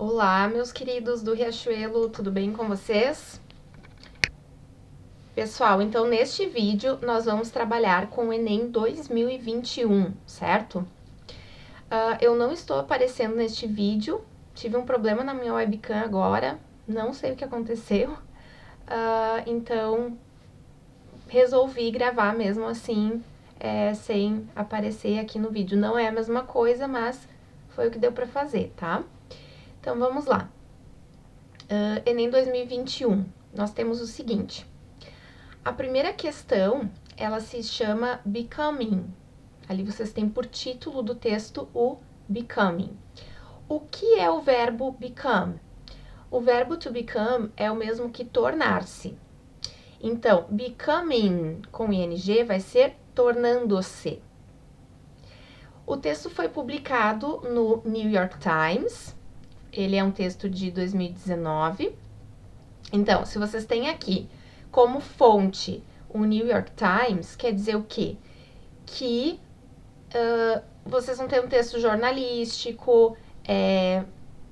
Olá, meus queridos do Riachuelo, tudo bem com vocês? Pessoal, então neste vídeo nós vamos trabalhar com o Enem 2021, certo? Eu não estou aparecendo neste vídeo, tive um problema na minha webcam agora, não sei o que aconteceu, então resolvi gravar mesmo assim, sem aparecer aqui no vídeo. Não é a mesma coisa, mas foi o que deu para fazer, tá? Então vamos lá. Enem 2021, nós temos o seguinte. A primeira questão, ela se chama Becoming. Ali vocês têm por título do texto o Becoming. O que é o verbo become? O verbo to become é o mesmo que tornar-se. Então, becoming com ing vai ser tornando-se. O texto foi publicado no New York Times. Ele é um texto de 2019. Então, se vocês têm aqui como fonte o New York Times, quer dizer o quê? Que vocês vão ter um texto jornalístico,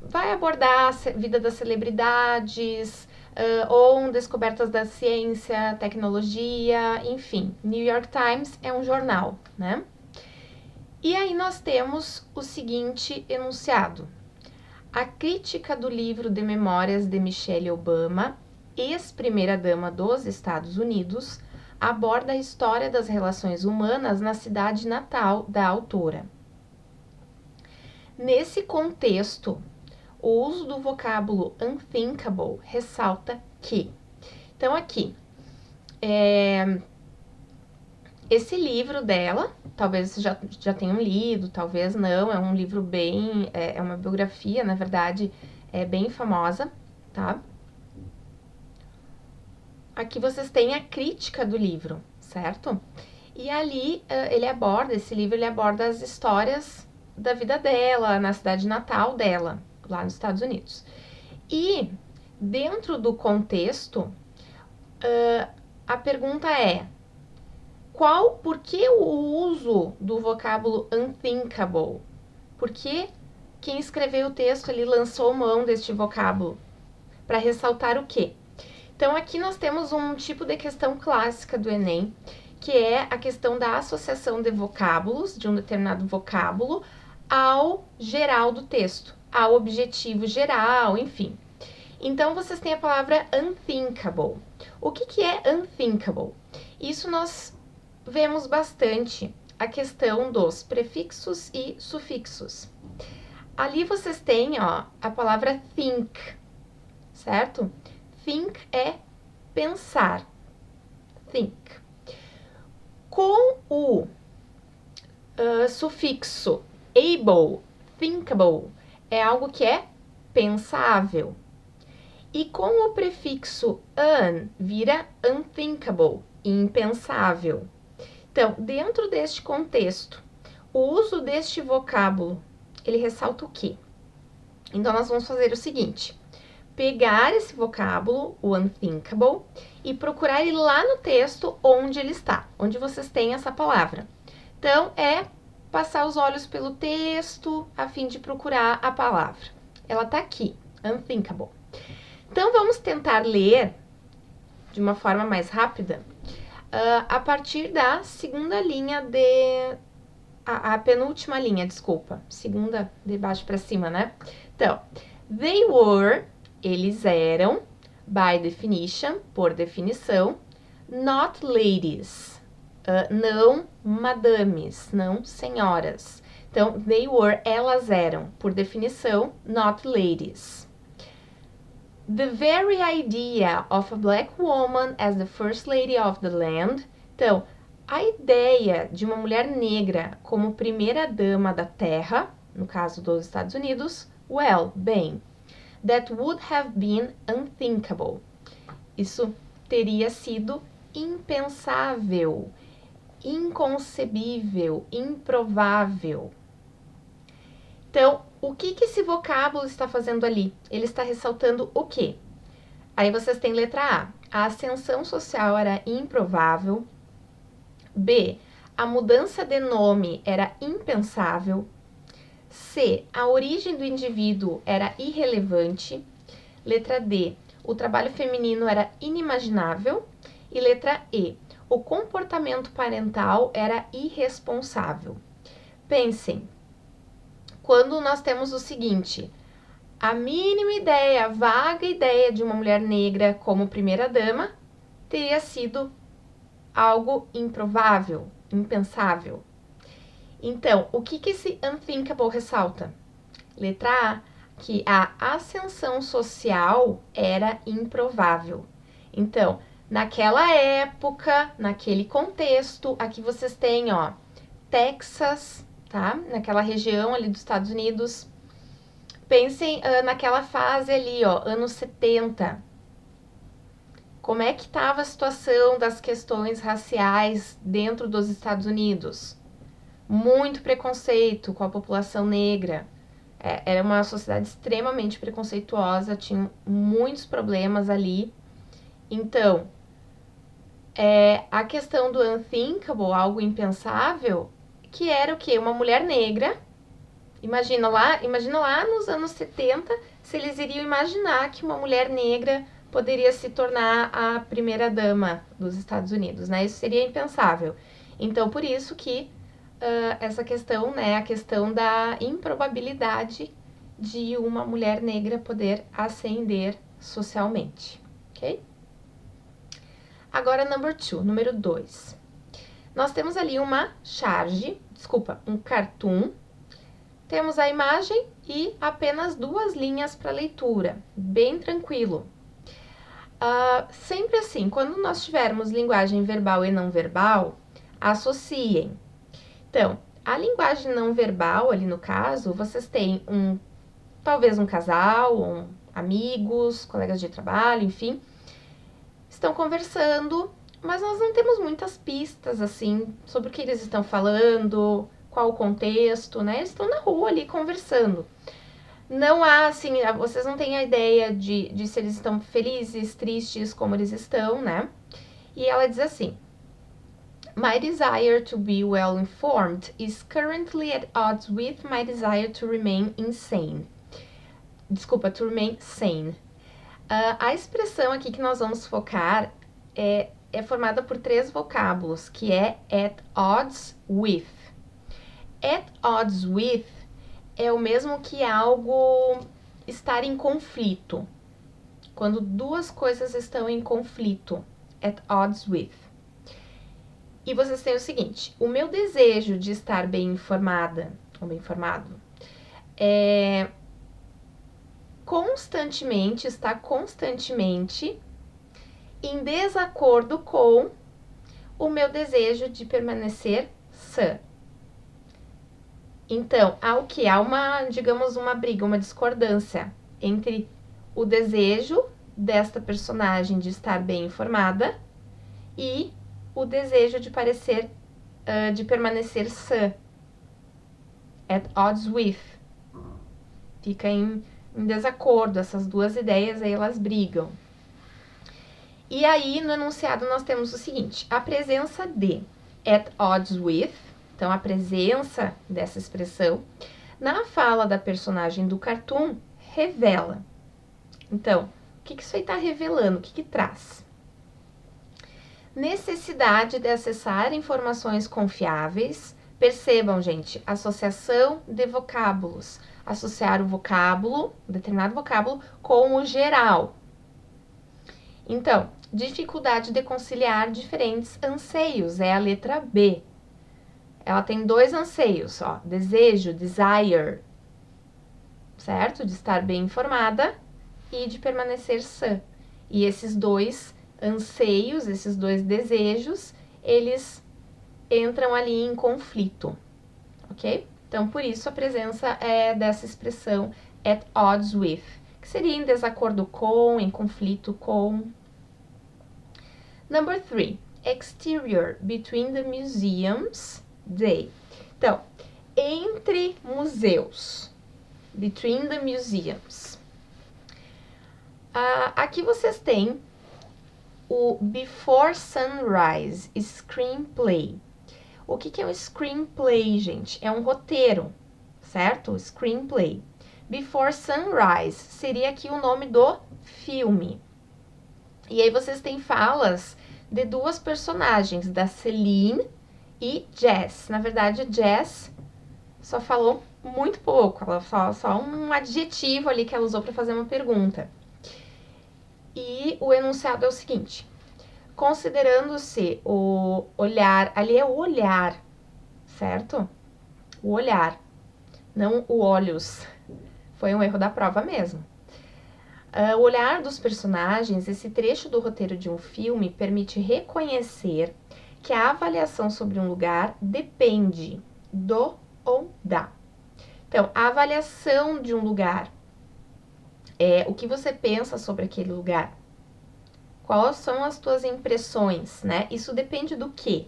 vai abordar a vida das celebridades, ou descobertas da ciência, tecnologia, enfim. New York Times é um jornal, né? E aí nós temos o seguinte enunciado. A crítica do livro de memórias de Michelle Obama, ex-primeira-dama dos Estados Unidos, aborda a história das relações humanas na cidade natal da autora. Nesse contexto, o uso do vocábulo unthinkable ressalta que... Então, aqui, esse livro dela, talvez vocês já tenham lido, talvez não, é um livro bem... É uma biografia, na verdade, é bem famosa, tá? Aqui vocês têm a crítica do livro, certo? E ali esse livro ele aborda as histórias da vida dela, na cidade natal dela, lá nos Estados Unidos. E dentro do contexto, a pergunta é, por que o uso do vocábulo unthinkable? Porque quem escreveu o texto ele lançou mão deste vocábulo para ressaltar o quê? Então, aqui nós temos um tipo de questão clássica do Enem, que é a questão da associação de vocábulos, de um determinado vocábulo, ao geral do texto, ao objetivo geral, enfim. Então, vocês têm a palavra unthinkable. O que é unthinkable? Isso nós vemos bastante a questão dos prefixos e sufixos. Ali vocês têm, ó, a palavra think, certo? Think é pensar. Think. Com o sufixo able, thinkable, é algo que é pensável. E com o prefixo un, vira unthinkable, impensável. Então, dentro deste contexto, o uso deste vocábulo, ele ressalta o quê? Então, nós vamos fazer o seguinte. Pegar esse vocábulo, o unthinkable, e procurar ele lá no texto onde ele está, onde vocês têm essa palavra. Então, é passar os olhos pelo texto a fim de procurar a palavra. Ela está aqui, unthinkable. Então, vamos tentar ler de uma forma mais rápida a partir da segunda linha a penúltima linha, desculpa. Segunda de baixo para cima, né? Então, they were... Eles eram, by definition, por definição, not ladies, não madames, não senhoras. Então, they were, elas eram, por definição, not ladies. The very idea of a black woman as the first lady of the land. Então, a ideia de uma mulher negra como primeira dama da terra, no caso dos Estados Unidos, well, bem. That would have been unthinkable. Isso teria sido impensável, inconcebível, improvável. Então, o que esse vocábulo está fazendo ali? Ele está ressaltando o quê? Aí vocês têm letra A. A ascensão social era improvável. B. A mudança de nome era impensável. C, a origem do indivíduo era irrelevante. Letra D, o trabalho feminino era inimaginável. E letra E, o comportamento parental era irresponsável. Pensem, quando nós temos o seguinte, a mínima ideia, a vaga ideia de uma mulher negra como primeira-dama teria sido algo improvável, impensável. Então, o que esse unthinkable ressalta? Letra A, que a ascensão social era improvável. Então, naquela época, naquele contexto, aqui vocês têm, ó, Texas, tá? Naquela região ali dos Estados Unidos. Pensem naquela fase ali, ó, anos 70. Como é que estava a situação das questões raciais dentro dos Estados Unidos? Muito preconceito com a população negra. Era uma sociedade extremamente preconceituosa, tinha muitos problemas ali. Então, a questão do unthinkable, algo impensável, que era o quê? Uma mulher negra. Imagina lá nos anos 70, se eles iriam imaginar que uma mulher negra poderia se tornar a primeira-dama dos Estados Unidos, né? Isso seria impensável. Então, por isso que essa questão, né, a questão da improbabilidade de uma mulher negra poder ascender socialmente, ok? Agora, número 2. Nós temos ali um cartoon. Temos a imagem e apenas 2 linhas para leitura, bem tranquilo. Sempre assim, quando nós tivermos linguagem verbal e não verbal, associem. Então, a linguagem não verbal, ali no caso, vocês têm talvez um casal, amigos, colegas de trabalho, enfim, estão conversando, mas nós não temos muitas pistas, assim, sobre o que eles estão falando, qual o contexto, né? Eles estão na rua ali conversando. Não há, assim, vocês não têm a ideia de se eles estão felizes, tristes, como eles estão, né? E ela diz assim: My desire to be well informed is currently at odds with my desire to remain insane. Desculpa, to remain sane. A expressão aqui que nós vamos focar é formada por 3 vocábulos, que é at odds with. At odds with é o mesmo que algo estar em conflito. Quando 2 coisas estão em conflito, at odds with. E vocês têm o seguinte, o meu desejo de estar bem informada, ou bem informado, está constantemente em desacordo com o meu desejo de permanecer sã. Então, há digamos, uma briga, uma discordância entre o desejo desta personagem de estar bem informada e o desejo de permanecer sã. At odds with. Fica em desacordo, essas 2 ideias aí elas brigam. E aí, no enunciado, nós temos o seguinte, a presença de at odds with, então a presença dessa expressão, na fala da personagem do cartoon, revela. Então, o que isso aí está revelando? O que traz? Necessidade de acessar informações confiáveis. Percebam, gente, associação de vocábulos. Associar o vocábulo, determinado vocábulo, com o geral. Então, dificuldade de conciliar diferentes anseios, é a letra B. Ela tem 2 anseios, ó, desejo, desire, certo? De estar bem informada e de permanecer sã. E esses 2 anseios, esses 2 desejos, eles entram ali em conflito, ok? Então, por isso a presença dessa expressão at odds with, que seria em desacordo com, em conflito com. Number 3, exterior, between the museums, they. Então, entre museus, between the museums. Aqui vocês têm o Before Sunrise, screenplay. O que é um screenplay, gente? É um roteiro, certo? Screenplay. Before Sunrise seria aqui o nome do filme. E aí vocês têm falas de duas personagens, da Celine e Jess. Na verdade, Jess só falou muito pouco, ela só um adjetivo ali que ela usou para fazer uma pergunta. E o enunciado é o seguinte: considerando-se o olhar, ali é o olhar, certo? O olhar, não o olhos. Foi um erro da prova mesmo. O olhar dos personagens, esse trecho do roteiro de um filme permite reconhecer que a avaliação sobre um lugar depende do ou da. Então, a avaliação de um lugar é o que você pensa sobre aquele lugar. Quais são as tuas impressões, né? Isso depende do quê?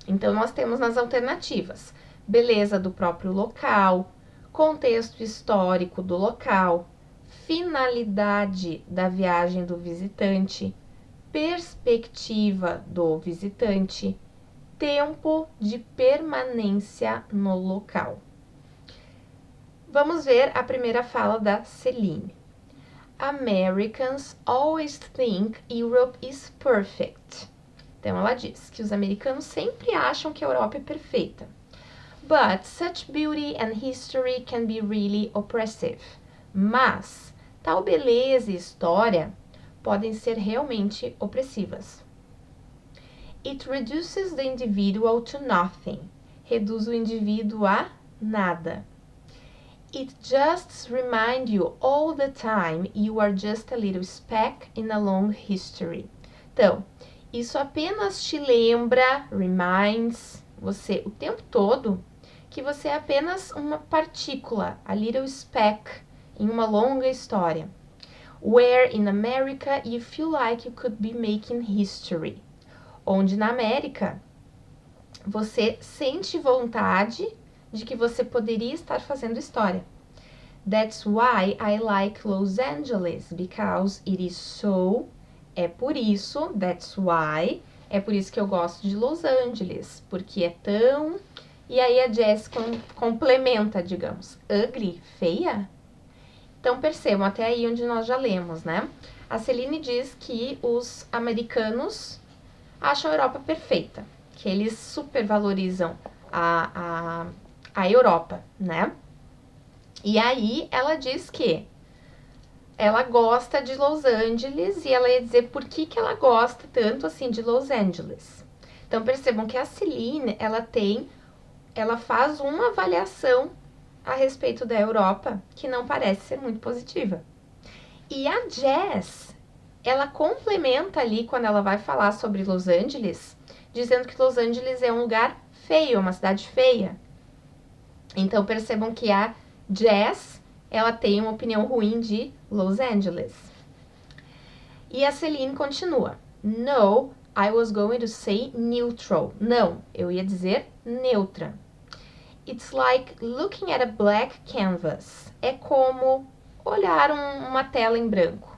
Então, nós temos nas alternativas: beleza do próprio local, contexto histórico do local, finalidade da viagem do visitante, perspectiva do visitante, tempo de permanência no local. Vamos ver a primeira fala da Celine. Americans always think Europe is perfect. Então, ela diz que os americanos sempre acham que a Europa é perfeita. But such beauty and history can be really oppressive. Mas tal beleza e história podem ser realmente opressivas. It reduces the individual to nothing. Reduz o indivíduo a nada. It just reminds you all the time you are just a little speck in a long history. Então, isso apenas te lembra, reminds você o tempo todo, que você é apenas uma partícula, a little speck, em uma longa história. Where in America you feel like you could be making history. Onde na América você sente vontade de que você poderia estar fazendo história. That's why I like Los Angeles, because it is so. É por isso, that's why, é por isso que eu gosto de Los Angeles, porque é tão... E aí a Jess complementa, digamos, ugly, feia? Então percebam, até aí onde nós já lemos, né? A Celine diz que os americanos acham a Europa perfeita, que eles supervalorizam a Europa, né? E aí ela diz que ela gosta de Los Angeles e ela ia dizer por que ela gosta tanto assim de Los Angeles. Então percebam que a Celine, ela faz uma avaliação a respeito da Europa que não parece ser muito positiva. E a Jess, ela complementa ali quando ela vai falar sobre Los Angeles, dizendo que Los Angeles é um lugar feio, uma cidade feia. Então percebam que a Jess, ela tem uma opinião ruim de Los Angeles. E a Celine continua. No, I was going to say neutral. Não, eu ia dizer neutra. It's like looking at a black canvas. É como olhar uma tela em branco.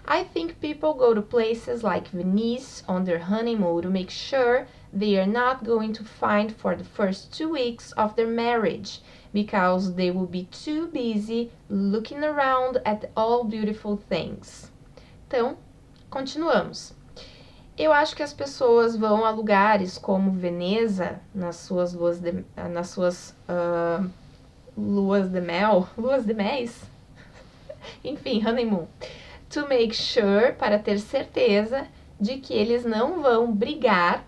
I think people go to places like Venice on their honeymoon to make sure they are not going to find for the first 2 weeks of their marriage, because they will be too busy looking around at all beautiful things. Então, continuamos. Eu acho que as pessoas vão a lugares como Veneza, nas suas luas de mel, luas de mês, enfim, honeymoon, to make sure, para ter certeza de que eles não vão brigar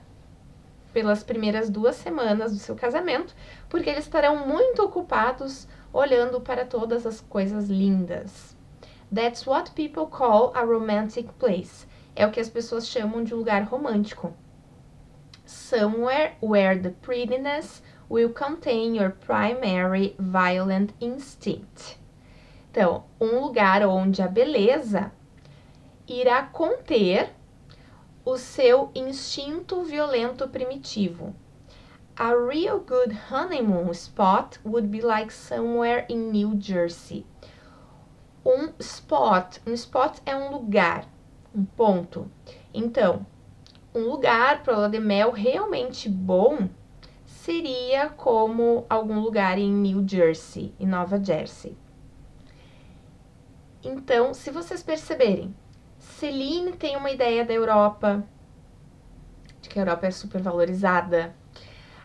pelas primeiras 2 semanas do seu casamento, porque eles estarão muito ocupados olhando para todas as coisas lindas. That's what people call a romantic place. É o que as pessoas chamam de um lugar romântico. Somewhere where the prettiness will contain your primary violent instinct. Então, um lugar onde a beleza irá conter o seu instinto violento primitivo. A real good honeymoon spot would be like somewhere in New Jersey. Um spot é um lugar, um ponto. Então, um lugar para lua de mel realmente bom seria como algum lugar em New Jersey, em Nova Jersey. Então, se vocês perceberem, Celine tem uma ideia da Europa, de que a Europa é super valorizada.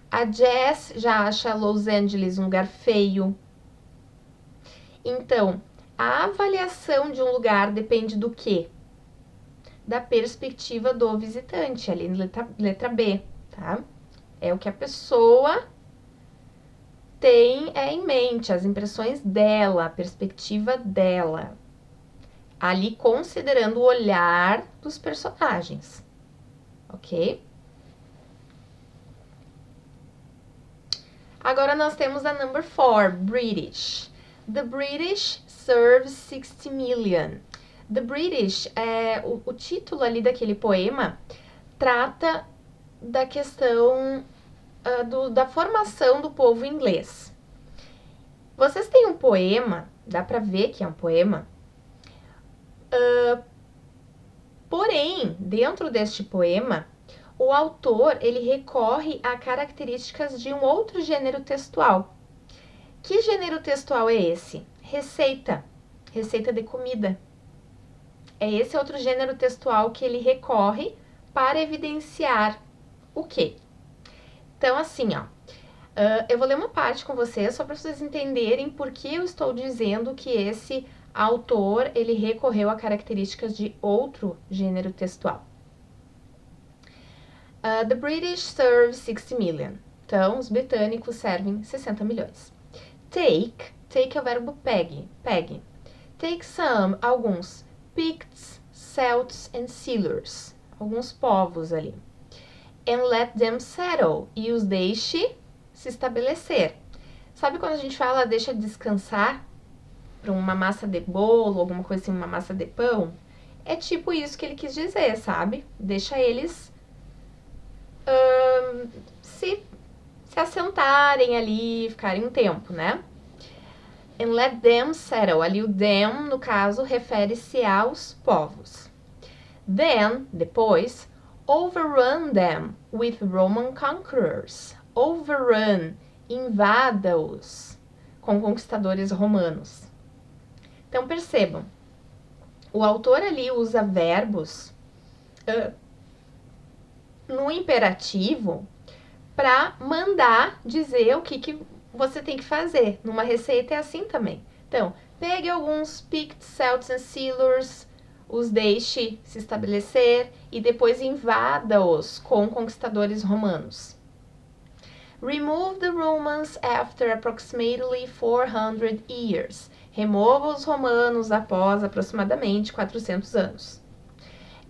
A Jess já acha Los Angeles um lugar feio. Então, a avaliação de um lugar depende do quê? Da perspectiva do visitante, ali na letra B, tá? É o que a pessoa tem em mente, as impressões dela, a perspectiva dela. Ali considerando o olhar dos personagens, ok? Agora nós temos a number 4, British. The British serves 60 million. The British, o título ali daquele poema trata da questão da formação do povo inglês. Vocês têm um poema, dá pra ver que é um poema, porém, dentro deste poema, o autor ele recorre a características de um outro gênero textual. Que gênero textual é esse? Receita, receita de comida. É esse outro gênero textual que ele recorre para evidenciar o quê? Então, assim, ó, eu vou ler uma parte com vocês só para vocês entenderem por que eu estou dizendo que esse autor ele recorreu a características de outro gênero textual. The British serve 60 million. Então, os britânicos servem 60 milhões. Take é o verbo pegue. Take some, alguns. Picts, Celts and Silures. Alguns povos ali. And let them settle. E os deixe se estabelecer. Sabe quando a gente fala deixa descansar para uma massa de bolo, alguma coisa assim, uma massa de pão? É tipo isso que ele quis dizer, sabe? Deixa eles se assentarem ali, ficarem um tempo, né? And let them settle. Ali o them, no caso, refere-se aos povos. Then, depois, overrun them with Roman conquerors. Overrun, invada-os com conquistadores romanos. Então, percebam, o autor ali usa verbos no imperativo para mandar dizer o que você tem que fazer. Numa receita é assim também. Então, pegue alguns Picts, Celts and Silures, os deixe se estabelecer e depois invada-os com conquistadores romanos. Remove the Romans after approximately 400 years. Remova os romanos após aproximadamente 400 anos.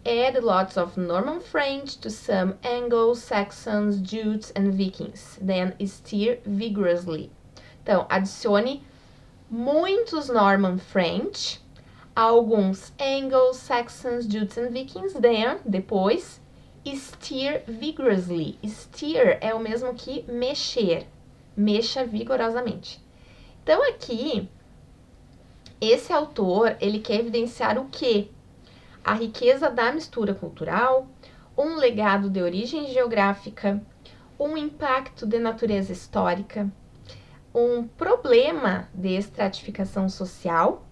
Add lots of Norman French to some Anglo-Saxons, Jutes and Vikings. Then stir vigorously. Então, adicione muitos Norman French, alguns Anglo-Saxons, Jutes and Vikings. Then, depois, stir vigorously. Stir é o mesmo que mexer. Mexa vigorosamente. Então, aqui, esse autor, ele quer evidenciar o quê? A riqueza da mistura cultural, um legado de origem geográfica, um impacto de natureza histórica, um problema de estratificação social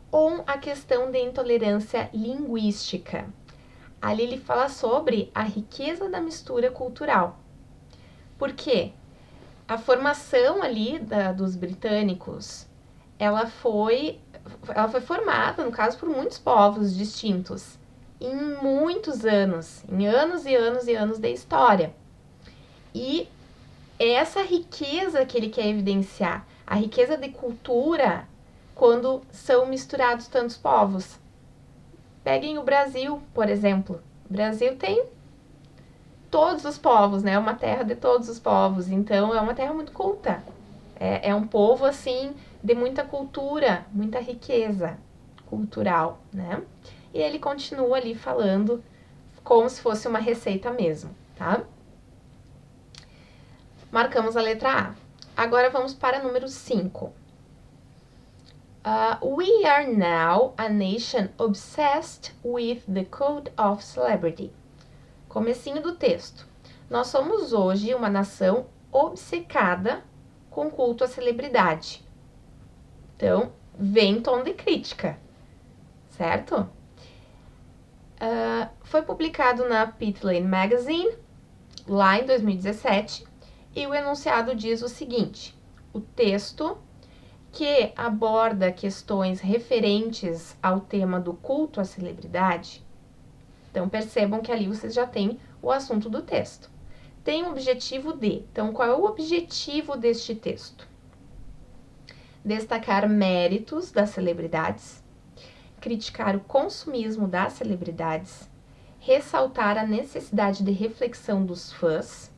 ou a questão de intolerância linguística. Ali ele fala sobre a riqueza da mistura cultural. Por quê? A formação ali dos britânicos, ela foi formada, no caso, por muitos povos distintos, em muitos anos, em anos e anos e anos de história. E é essa riqueza que ele quer evidenciar, a riqueza de cultura, quando são misturados tantos povos. Peguem o Brasil, por exemplo. O Brasil tem todos os povos, né? É uma terra de todos os povos, então é uma terra muito culta. É um povo, assim, de muita cultura, muita riqueza cultural, né? E ele continua ali falando como se fosse uma receita mesmo, tá? Marcamos a letra A. Agora vamos para o número 5. We are now a nation obsessed with the cult of celebrity. Comecinho do texto. Nós somos hoje uma nação obcecada com culto à celebridade. Então, vem tom de crítica, certo? Foi publicado na Pit Lane Magazine, lá em 2017, e o enunciado diz o seguinte: o texto, que aborda questões referentes ao tema do culto à celebridade, então percebam que ali vocês já têm o assunto do texto. Tem o objetivo de, então qual é o objetivo deste texto? Destacar méritos das celebridades, criticar o consumismo das celebridades, ressaltar a necessidade de reflexão dos fãs,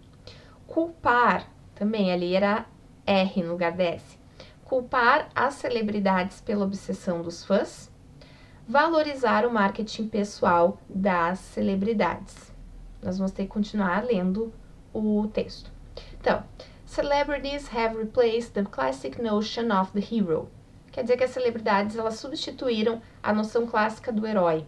culpar, também ali era R no lugar de S, culpar as celebridades pela obsessão dos fãs, valorizar o marketing pessoal das celebridades. Nós vamos ter que continuar lendo o texto. Então, celebrities have replaced the classic notion of the hero. Quer dizer que as celebridades elas substituíram a noção clássica do herói.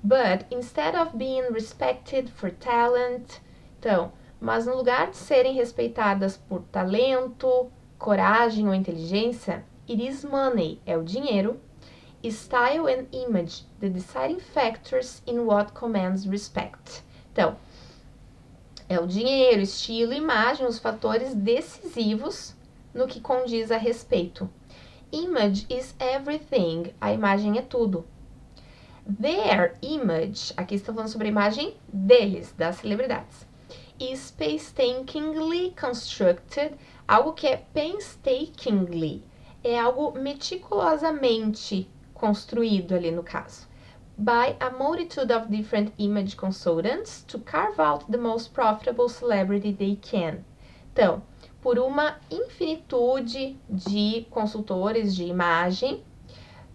But instead of being respected for talent, então, mas no lugar de serem respeitadas por talento, coragem ou inteligência, it is money, é o dinheiro, style and image, the deciding factors in what commands respect. Então, é o dinheiro, estilo, imagem, os fatores decisivos no que condiz a respeito. Image is everything, a imagem é tudo. Their image, aqui está falando sobre a imagem deles, das celebridades, is painstakingly constructed, algo que é painstakingly, é algo meticulosamente construído ali no caso, by a multitude of different image consultants to carve out the most profitable celebrity they can. Então, por uma infinitude de consultores de imagem,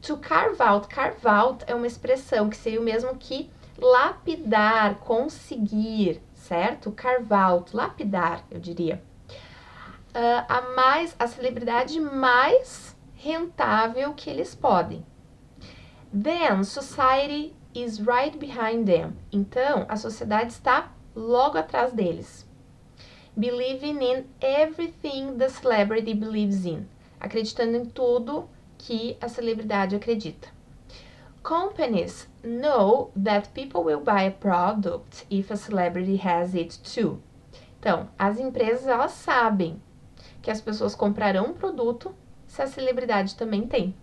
to carve out é uma expressão que seria o mesmo que lapidar, conseguir, certo? Carve out, lapidar, eu diria. A celebridade mais rentável que eles podem. Then, society is right behind them. Então, a sociedade está logo atrás deles. Believing in everything the celebrity believes in. Acreditando em tudo que a celebridade acredita. Companies know that people will buy a product if a celebrity has it too. Então, as empresas elas sabem que as pessoas comprarão um produto se a celebridade também tem.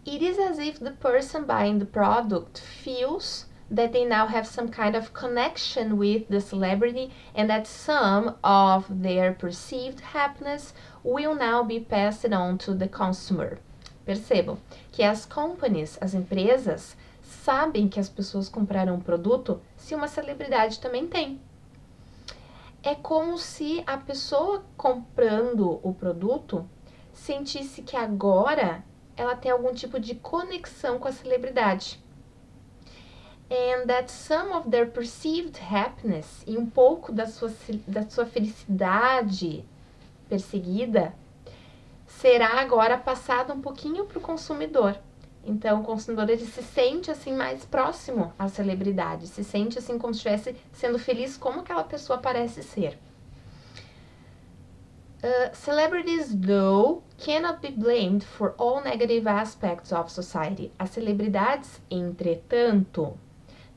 It is as if the person buying the product feels that they now have some kind of connection with the celebrity and that some of their perceived happiness will now be passed on to the consumer. Percebam que as companies, as empresas, sabem que as pessoas comprarão um produto se uma celebridade também tem. É como se a pessoa comprando o produto sentisse que agora ela tem algum tipo de conexão com a celebridade. And that some of their perceived happiness, e um pouco da sua felicidade perseguida, será agora passado um pouquinho para o consumidor. Então, o consumidor ele se sente assim mais próximo à celebridade, se sente assim como se estivesse sendo feliz como aquela pessoa parece ser. Celebrities, though, cannot be blamed for all negative aspects of society. As celebridades, entretanto,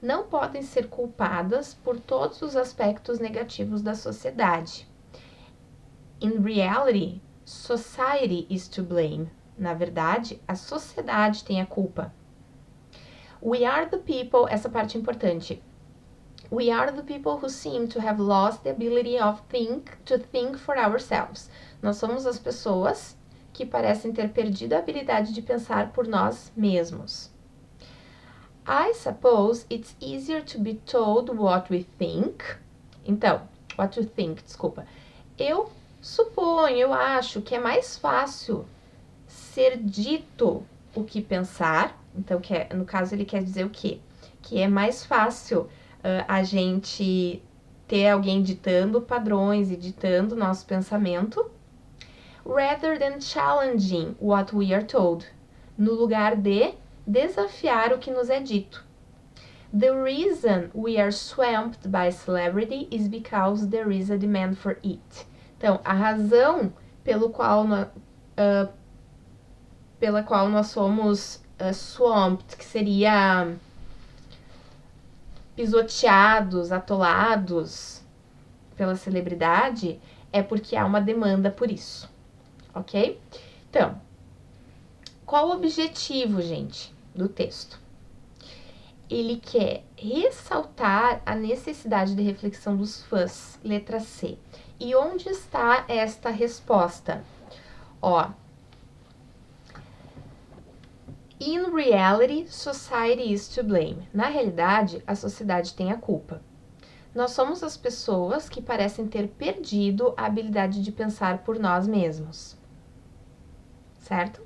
não podem ser culpadas por todos os aspectos negativos da sociedade. In reality, society is to blame. Na verdade, a sociedade tem a culpa. We are the people, essa parte é importante. We are the people who seem to have lost the ability to think for ourselves. Nós somos as pessoas que parecem ter perdido a habilidade de pensar por nós mesmos. I suppose it's easier to be told what we think. Então, what you think, desculpa. Eu suponho, eu acho que é mais fácil ser dito o que pensar. Então, no caso, ele quer dizer o quê? Que é mais fácil a gente ter alguém ditando padrões e ditando nosso pensamento, rather than challenging what we are told, no lugar de desafiar o que nos é dito. The reason we are swamped by celebrity is because there is a demand for it. Então, a razão pela qual nós somos swamped, que seria pisoteados, atolados pela celebridade, é porque há uma demanda por isso, ok? Então, qual o objetivo, gente, do texto? Ele quer ressaltar a necessidade de reflexão dos fãs, letra C. E onde está esta resposta? Ó, in reality, society is to blame. Na realidade, a sociedade tem a culpa. Nós somos as pessoas que parecem ter perdido a habilidade de pensar por nós mesmos. Certo?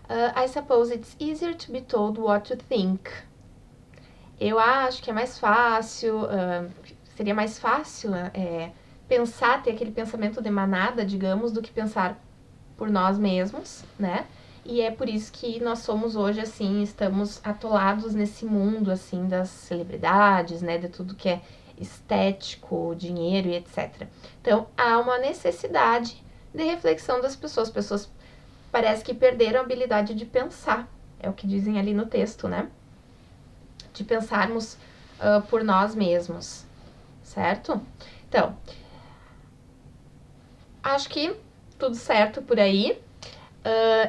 I suppose it's easier to be told what to think. Eu acho que é mais fácil, seria mais fácil pensar, ter aquele pensamento de manada, digamos, do que pensar por nós mesmos, né? E é por isso que nós somos hoje, assim, estamos atolados nesse mundo, assim, das celebridades, né? De tudo que é estético, dinheiro e etc. Então, há uma necessidade de reflexão das pessoas. As pessoas parece que perderam a habilidade de pensar. É o que dizem ali no texto, né? De pensarmos por nós mesmos, certo? Então, acho que tudo certo por aí.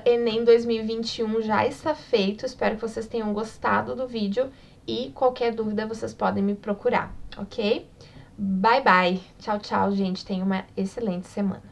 Enem 2021 já está feito, espero que vocês tenham gostado do vídeo e qualquer dúvida vocês podem me procurar, ok? Bye, bye! Tchau, tchau, gente, tenham uma excelente semana.